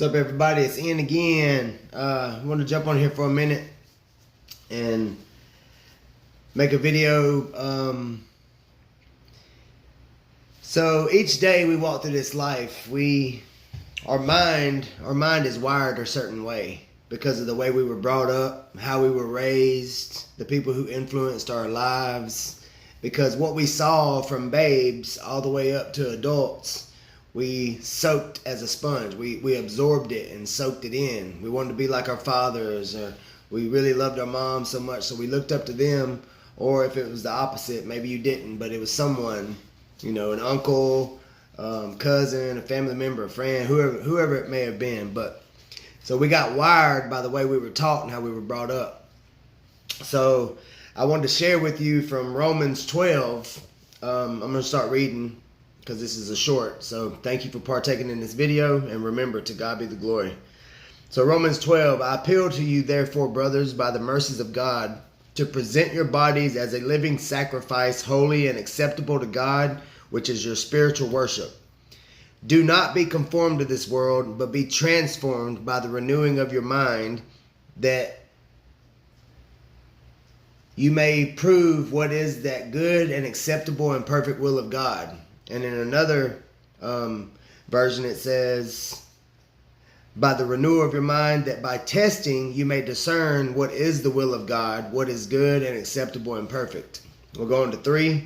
What's up, everybody? It's Ian again. I want to jump on here for a minute and make a video. So each day we walk through this life, our mind is wired a certain way because of the way we were brought up, how we were raised, the people who influenced our lives. Because what we saw from babes all the way up to adults, we soaked as a sponge. We absorbed it and soaked it in. We wanted to be like our fathers, or we really loved our mom so much, so we looked up to them. Or if it was the opposite, maybe you didn't, but it was someone, an uncle, cousin, a family member, a friend, whoever it may have been. But so we got wired by the way we were taught and how we were brought up. So I wanted to share with you from Romans 12. I'm going to start reading, because this is a short. So thank you for partaking in this video, and remember, to God be the glory. So Romans 12, I appeal to you therefore, brothers, by the mercies of God, to present your bodies as a living sacrifice, holy and acceptable to God, which is your spiritual worship. Do not be conformed to this world, but be transformed by the renewing of your mind, that you may prove what is that good and acceptable and perfect will of God. And in another version it says, by the renewal of your mind, that by testing you may discern what is the will of God, what is good and acceptable and perfect. We'll go on to 3.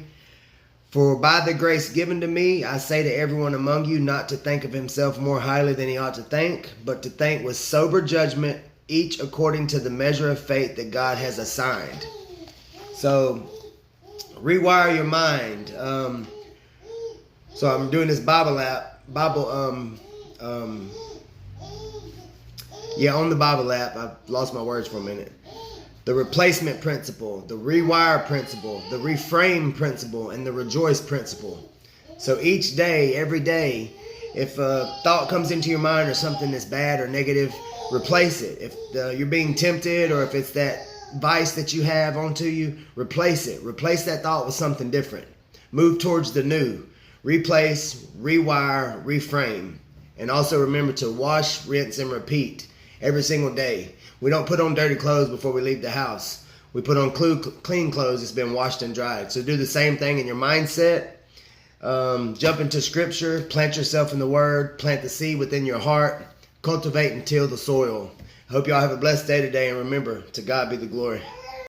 For by the grace given to me, I say to everyone among you not to think of himself more highly than he ought to think, but to think with sober judgment, each according to the measure of faith that God has assigned. So, rewire your mind. So I'm doing this on the Bible app. I've lost my words for a minute. The replacement principle, the rewire principle, the reframe principle, and the rejoice principle. So each day, every day, if a thought comes into your mind or something that's bad or negative, replace it. If you're being tempted, or if it's that vice that you have onto you, replace it. Replace that thought with something different. Move towards the new. Replace, rewire, reframe. And also remember to wash, rinse, and repeat every single day. We don't put on dirty clothes before we leave the house. We put on clean clothes that's been washed and dried. So do the same thing in your mindset. Jump into scripture, plant yourself in the word, plant the seed within your heart, cultivate and till the soil. I hope y'all have a blessed day today, and remember, to God be the glory.